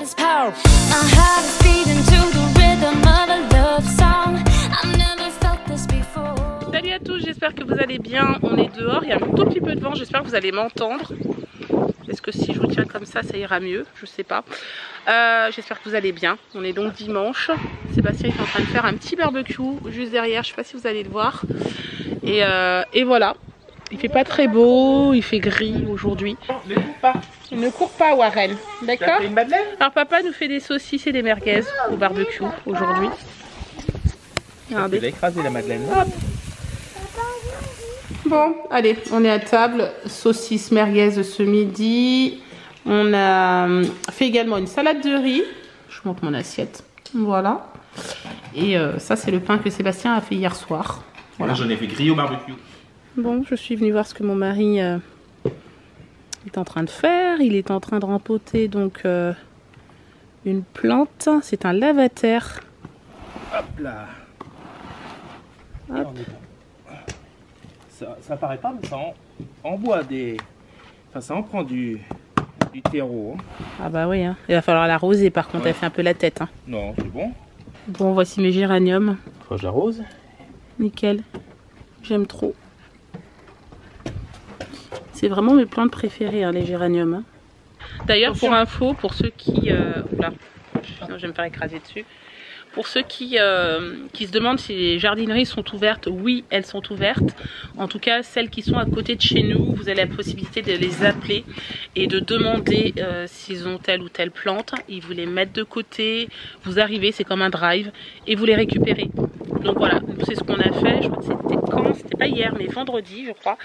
this power. My heart is beating to the rhythm of a love song. I've never felt this before. Salut à tous, j'espère que vous allez bien. On est dehors, il y a un tout petit peu de vent, j'espère que vous allez m'entendre. Est-ce que si je vous tiens comme ça ira mieux? Je sais pas. J'espère que vous allez bien. On est donc dimanche. Sébastien est en train de faire un petit barbecue juste derrière, je sais pas si vous allez le voir. Et voilà. Il fait pas très beau, il fait gris aujourd'hui. Ne cours pas. Il ne court pas, Warren. D'accord? Une madeleine? Alors papa nous fait des saucisses et des merguez au barbecue aujourd'hui. Regardez. Il a écrasé la madeleine. Hop. Bon, allez, on est à table. Saucisses merguez ce midi. On a fait également une salade de riz. Je vous montre mon assiette. Voilà. Et ça, c'est le pain que Sébastien a fait hier soir. Voilà. Moi, j'en ai fait griller au barbecue. Bon, je suis venue voir ce que mon mari est en train de faire. Il est en train de rempoter donc une plante. C'est un lavater. Hop là. Hop. Ça paraît pas, mais ça en boit des... Enfin, ça en prend du terreau. Hein. Ah bah oui, hein. Il va falloir l'arroser par contre, Ouais. elle fait un peu la tête. Hein. Non, c'est bon. Bon, voici mes géraniums. Faut que j'arrose. Nickel. J'aime trop. C'est vraiment mes plantes préférées, hein, les géraniums. Hein. D'ailleurs, pour info, pour ceux qui... Oula, sinon je vais me faire écraser dessus. Pour ceux qui se demandent si les jardineries sont ouvertes, oui, elles sont ouvertes. En tout cas, celles qui sont à côté de chez nous, vous avez la possibilité de les appeler et de demander s'ils ont telle ou telle plante. Ils vous les mettent de côté, vous arrivez, c'est comme un drive, et vous les récupérez. Donc voilà, c'est ce qu'on a fait. Je crois que c'était quand? C'était pas hier, mais vendredi, je crois.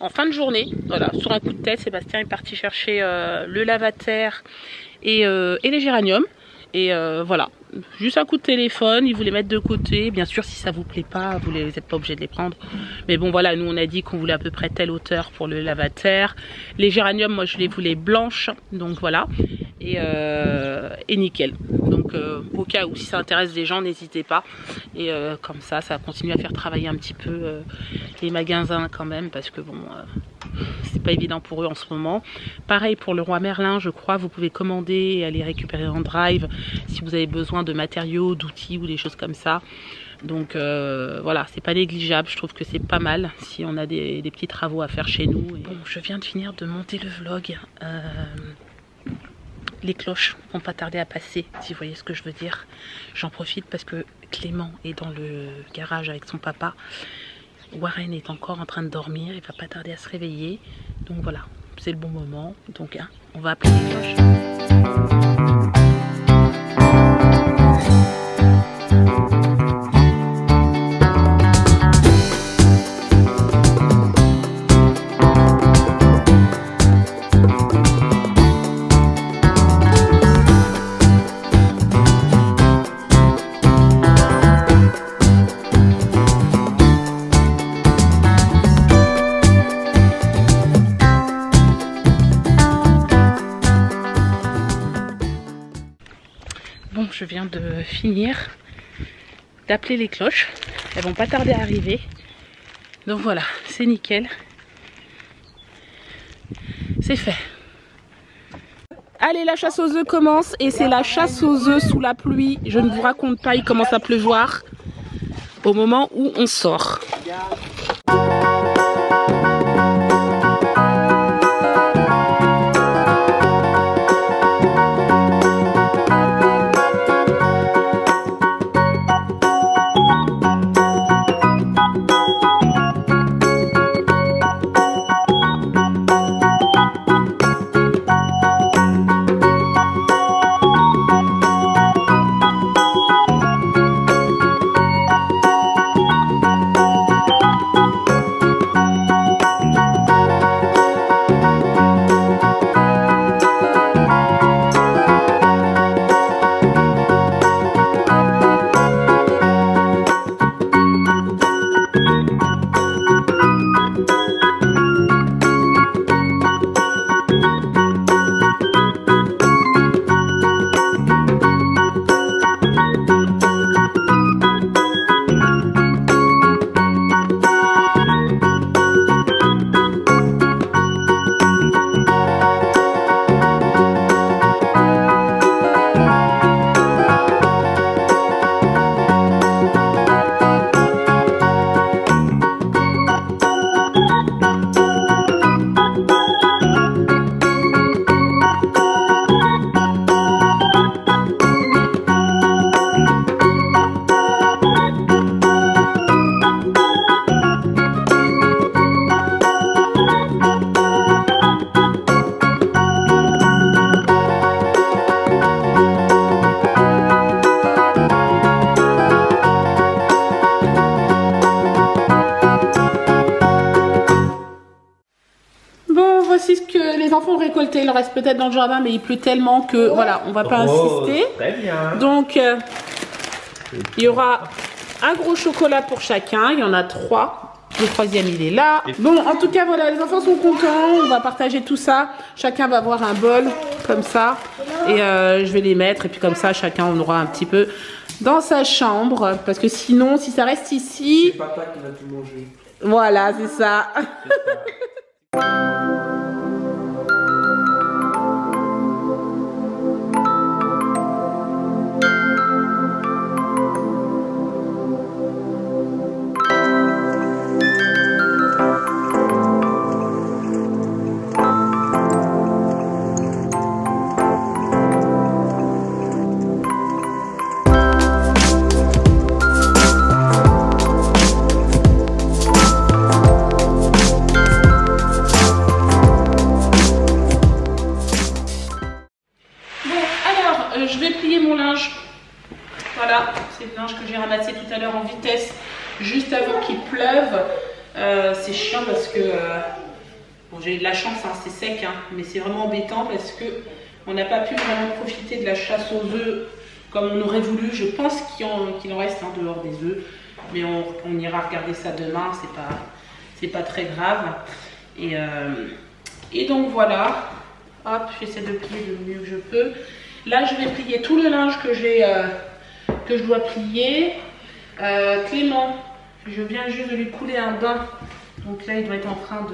En fin de journée, voilà, sur un coup de tête, Sébastien est parti chercher le lavater et les géraniums. Et voilà, juste un coup de téléphone, ils vous les mettent de côté. Bien sûr, si ça vous plaît pas, vous n'êtes pas obligé de les prendre. Mais bon, voilà, nous on a dit qu'on voulait à peu près telle hauteur pour le lavater. Les géraniums, moi je les voulais blanches, donc voilà. Et nickel. Donc au cas où si ça intéresse des gens, n'hésitez pas. Et comme ça continue à faire travailler un petit peu les magasins quand même, parce que bon... c'est pas évident pour eux en ce moment. Pareil pour le Roi Merlin, je crois, vous pouvez commander et aller récupérer en drive si vous avez besoin de matériaux, d'outils ou des choses comme ça. Donc voilà, c'est pas négligeable, je trouve que c'est pas mal si on a des petits travaux à faire chez nous. Et bon, je viens de finir de monter le vlog. Les cloches vont pas tarder à passer, si vous voyez ce que je veux dire. J'en profite parce que Clément est dans le garage avec son papa. Warren est encore en train de dormir, il va pas tarder à se réveiller. Donc voilà, c'est le bon moment. Donc hein, on va appeler les cloches. Bon, je viens de finir d'appeler les cloches. Elles vont pas tarder à arriver. Donc voilà, c'est nickel. C'est fait. Allez, la chasse aux œufs commence. Et c'est la chasse aux œufs sous la pluie. Je ne vous raconte pas, il commence à pleuvoir au moment où on sort. voici ce que les enfants ont récolté. Il en reste peut-être dans le jardin, mais il pleut tellement que voilà, on va pas insister. Très bien. Donc, il y aura un gros chocolat pour chacun. Il y en a 3. Le 3e, il est là. Bon, en tout cas, voilà, les enfants sont contents. On va partager tout ça. Chacun va avoir un bol comme ça. Et je vais les mettre. Et puis comme ça, chacun on aura un petit peu dans sa chambre. Parce que sinon, si ça reste ici... C'est papa qui va tout manger. Voilà, c'est ça. Je vais plier mon linge. Voilà, c'est le linge que j'ai ramassé tout à l'heure en vitesse, juste avant qu'il pleuve. C'est chiant parce que bon, j'ai eu de la chance, hein, c'est sec, hein, mais c'est vraiment embêtant parce que on n'a pas pu vraiment profiter de la chasse aux œufs comme on aurait voulu. Je pense qu'il en reste en dehors des œufs, mais on ira regarder ça demain. C'est pas très grave. Et donc voilà. Hop, j'essaie de plier le mieux que je peux. Là, je vais plier tout le linge que je dois plier. Clément, je viens juste de lui couler un bain. Donc là, il doit être en train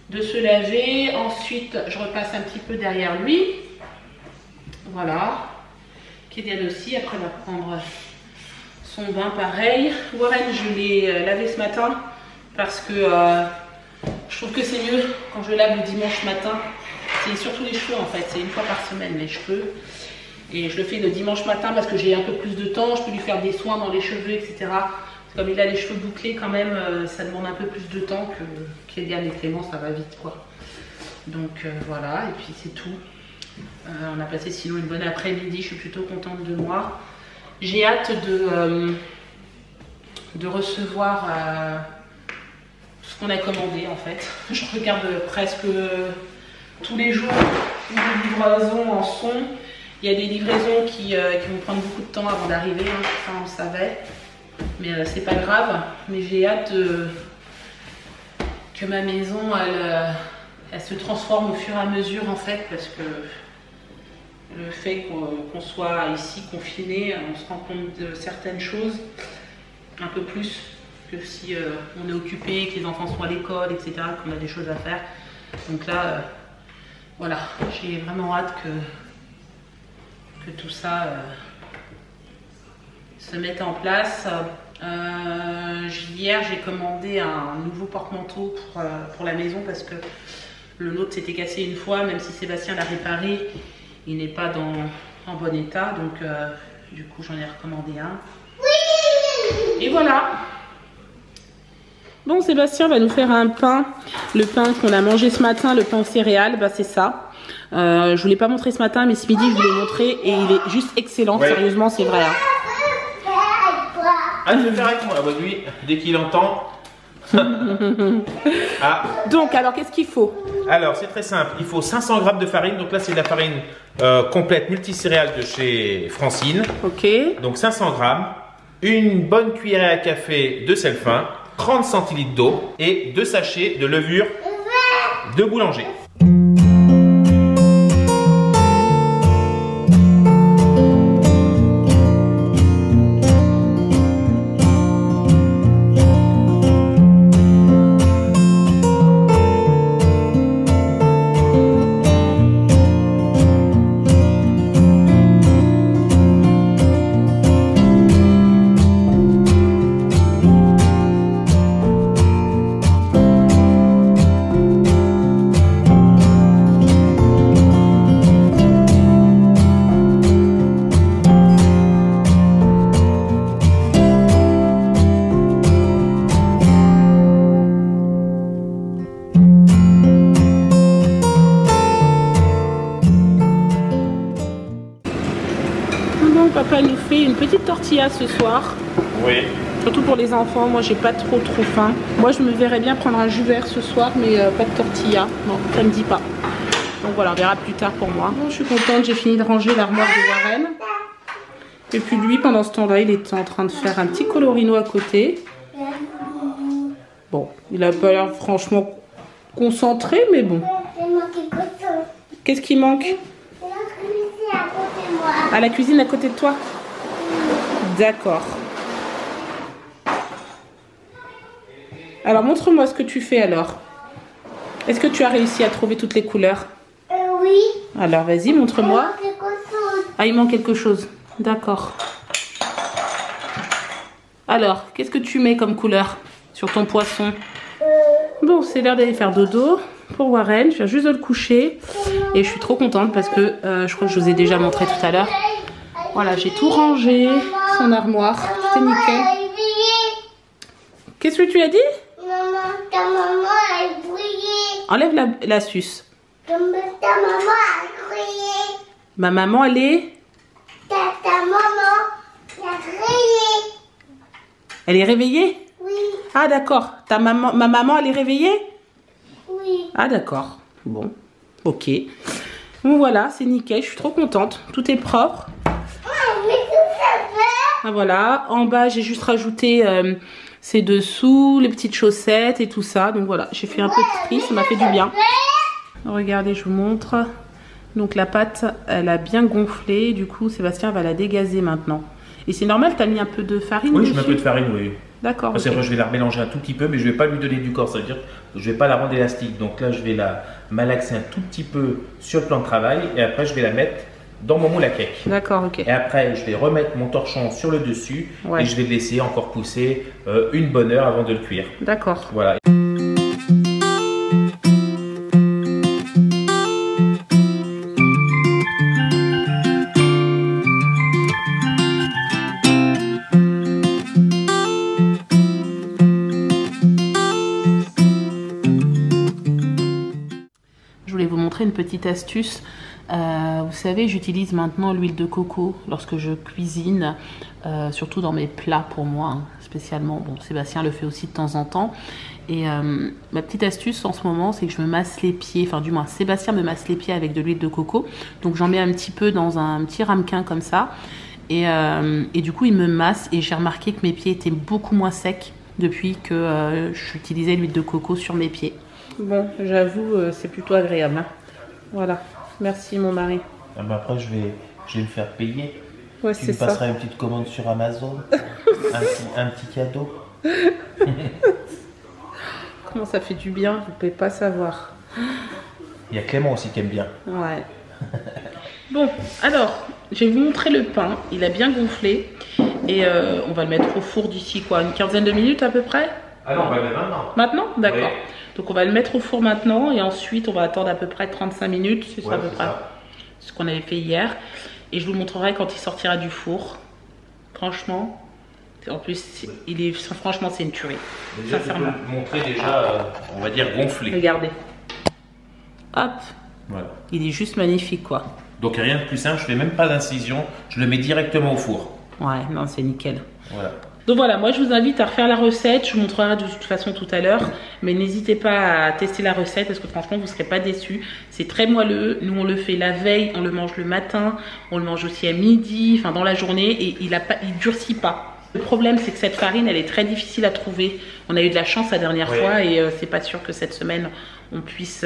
de se laver. Ensuite, je repasse un petit peu derrière lui. Voilà. Kédian aussi, après, va prendre son bain pareil. Warren, je l'ai lavé ce matin parce que je trouve que c'est mieux quand je lave le dimanche matin. C'est surtout les cheveux en fait, c'est une fois par semaine les cheveux. Et je le fais le dimanche matin parce que j'ai un peu plus de temps, je peux lui faire des soins dans les cheveux, etc. Comme il a les cheveux bouclés quand même, ça demande un peu plus de temps que Kédian et Clément, ça va vite quoi. Donc voilà, et puis c'est tout. On a passé sinon une bonne après-midi, je suis plutôt contente de moi. J'ai hâte de recevoir ce qu'on a commandé en fait. Je regarde presque tous les jours où les livraisons en sont. Il y a des livraisons qui vont prendre beaucoup de temps avant d'arriver, hein, ça on le savait. Mais c'est pas grave. Mais j'ai hâte que ma maison elle se transforme au fur et à mesure en fait, parce que le fait qu'on soit ici confiné, on se rend compte de certaines choses un peu plus que si on est occupé, que les enfants sont à l'école, etc., qu'on a des choses à faire. Donc là, voilà, j'ai vraiment hâte que tout ça se mette en place. Hier, j'ai commandé un nouveau porte-manteau pour la maison parce que le nôtre s'était cassé une fois, même si Sébastien l'a réparé, il n'est pas en bon état. Donc, du coup, j'en ai recommandé un. Et voilà. Bon, Sébastien va nous faire un pain. Le pain qu'on a mangé ce matin, le pain aux céréales, bah, c'est ça. Je ne vous l'ai pas montré ce matin, mais ce midi, je vous l'ai montré et il est juste excellent. Ouais. Sérieusement, c'est vrai. Hein. Ah, tu veux faire avec moi? Ah bah lui, dès qu'il entend. Ah. Donc, alors, qu'est-ce qu'il faut? Alors, c'est très simple. Il faut 500 g de farine. Donc là, c'est de la farine complète multicéréales de chez Francine. Ok. Donc 500 g. Une bonne cuillerée à café de sel fin. 30 centilitres d'eau et 2 sachets de levure de boulanger. Papa nous fait une petite tortilla ce soir. Oui. Surtout pour les enfants, moi j'ai pas trop faim. Moi je me verrais bien prendre un jus vert ce soir, mais pas de tortilla. Non, ça me dit pas. Donc voilà, on verra plus tard pour moi. Bon, je suis contente, j'ai fini de ranger l'armoire de Warren. Et puis lui, pendant ce temps-là, il était en train de faire un petit colorino à côté. Bon, il a pas l'air franchement concentré, mais bon. Qu'est-ce qui manque? À la cuisine à côté de toi? D'accord. Alors montre-moi ce que tu fais alors. Est-ce que tu as réussi à trouver toutes les couleurs? Oui. Alors vas-y, montre-moi. Ah, il manque quelque chose. D'accord. Alors, qu'est-ce que tu mets comme couleur sur ton poisson? Bon, c'est l'heure d'aller faire dodo pour Warren. Je viens juste de le coucher. Et je suis trop contente parce que je crois que je vous ai déjà montré tout à l'heure. Voilà, j'ai tout rangé. Son armoire. Tout est nickel. Qu'est-ce que tu as dit? Maman, ta maman a brillé. Enlève la suce. Ta maman a brillé. Ma maman, elle est... Ta maman a brillé. Elle est réveillée? Oui, Ah d'accord. Ma maman, elle est réveillée? oui. Ah d'accord. Bon, ok. Bon voilà, c'est nickel. Je suis trop contente. Tout est propre. Mais tout ça fait. Ah voilà. En bas, j'ai juste rajouté ces dessous, les petites chaussettes et tout ça. Donc voilà, j'ai fait un peu de tri. Ça m'a fait du bien. Regardez, je vous montre. Donc la pâte, elle a bien gonflé. Du coup, Sébastien va la dégazer maintenant. Et c'est normal, tu as mis un peu de farine Oui, dessus? je mets un peu de farine, oui. D'accord. Parce que après, je vais la remélanger un tout petit peu, mais je ne vais pas lui donner du corps. Ça veut dire que je ne vais pas la rendre élastique. Donc là, je vais la malaxer un tout petit peu sur le plan de travail. Et après, je vais la mettre dans mon moule à cake. D'accord, ok. Et après, je vais remettre mon torchon sur le dessus. Ouais. Et je vais le laisser encore pousser une bonne heure avant de le cuire. D'accord. Voilà. Une petite astuce. Vous savez, j'utilise maintenant l'huile de coco lorsque je cuisine, surtout dans mes plats pour moi, hein, spécialement. Bon, Sébastien le fait aussi de temps en temps. Et ma petite astuce en ce moment, c'est que je me masse les pieds, enfin du moins Sébastien me masse les pieds avec de l'huile de coco. Donc j'en mets un petit peu dans un petit ramequin comme ça. Et du coup, il me masse et j'ai remarqué que mes pieds étaient beaucoup moins secs depuis que j'utilisais l'huile de coco sur mes pieds. Bon, j'avoue, c'est plutôt agréable. Hein. Voilà, merci mon mari. Ah ben après, je vais le faire payer. Ouais, Tu c'est me ça. passeras une petite commande sur Amazon. un petit cadeau. Comment ça fait du bien, vous pouvez pas savoir. Il y a Clément aussi qui aime bien. Ouais. Bon, alors, je vais vous montrer le pain. Il a bien gonflé. Et on va le mettre au four d'ici quoi, une quinzaine de minutes à peu près? Ah non, on va le mettre maintenant. Maintenant? D'accord. Oui. Donc on va le mettre au four maintenant et ensuite on va attendre à peu près 35 minutes. C'est ça à peu près ce qu'on avait fait hier. Et je vous montrerai quand il sortira du four. Franchement, en plus, franchement c'est une tuerie. Déjà, je peux te montrer déjà, on va dire, gonflé. Regardez. Hop. Voilà. Il est juste magnifique quoi. Donc rien de plus simple, je fais même pas d'incision, je le mets directement au four. Ouais, non, c'est nickel. Voilà. Donc voilà, moi je vous invite à refaire la recette, je vous montrerai de toute façon tout à l'heure, mais n'hésitez pas à tester la recette parce que franchement vous ne serez pas déçus. C'est très moelleux, nous on le fait la veille, on le mange le matin, on le mange aussi à midi, enfin dans la journée et il durcit pas. Le problème c'est que cette farine elle est très difficile à trouver, on a eu de la chance la dernière fois et c'est pas sûr que cette semaine on puisse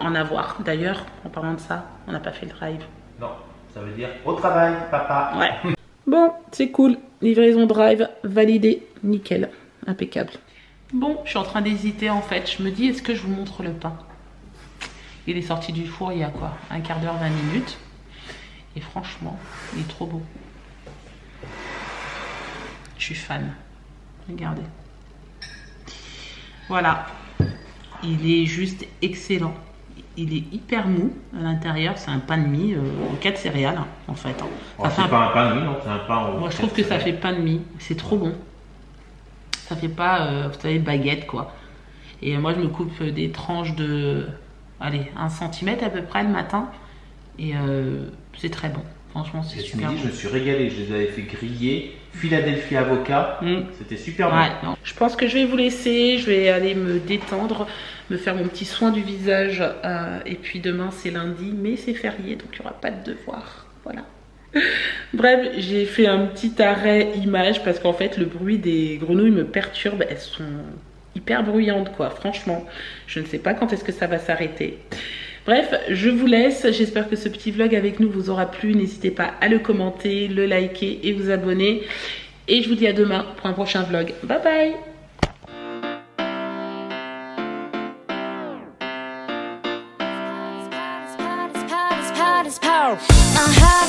en avoir. D'ailleurs, en parlant de ça, on n'a pas fait le drive. Non, ça veut dire au travail, papa. Ouais. Bon, c'est cool. Livraison drive validée. Nickel. Impeccable. Bon, je suis en train d'hésiter en fait. Je me dis, est-ce que je vous montre le pain? Il est sorti du four il y a quoi? Un quart d'heure, 20 minutes. Et franchement, il est trop beau. Je suis fan. Regardez. Voilà. Il est juste excellent. Il est hyper mou à l'intérieur, c'est un pain de mie au 4 céréales en fait. Oh, c'est pas un pain de mie, non, c'est un pain. Moi je trouve que ça fait pain de mie, c'est trop bon. Ça fait pas, vous savez, baguette quoi. Et moi je me coupe des tranches de, allez, 1 cm à peu près le matin. Et c'est très bon. Franchement, c'est Et ce super midi, bon. je me suis régalé. Je les avais fait griller. Philadelphie avocat. C'était super bon. Ouais, non. Je pense que je vais vous laisser. Je vais aller me détendre, me faire mon petit soin du visage. Et puis demain, c'est lundi, mais c'est férié, donc il n'y aura pas de devoir. Voilà. Bref, j'ai fait un petit arrêt image parce qu'en fait, le bruit des grenouilles me perturbe. Elles sont hyper bruyantes, quoi. Franchement, je ne sais pas quand est-ce que ça va s'arrêter. Bref, je vous laisse. J'espère que ce petit vlog avec nous vous aura plu. N'hésitez pas à le commenter, le liker et vous abonner. Et je vous dis à demain pour un prochain vlog. Bye bye! My heart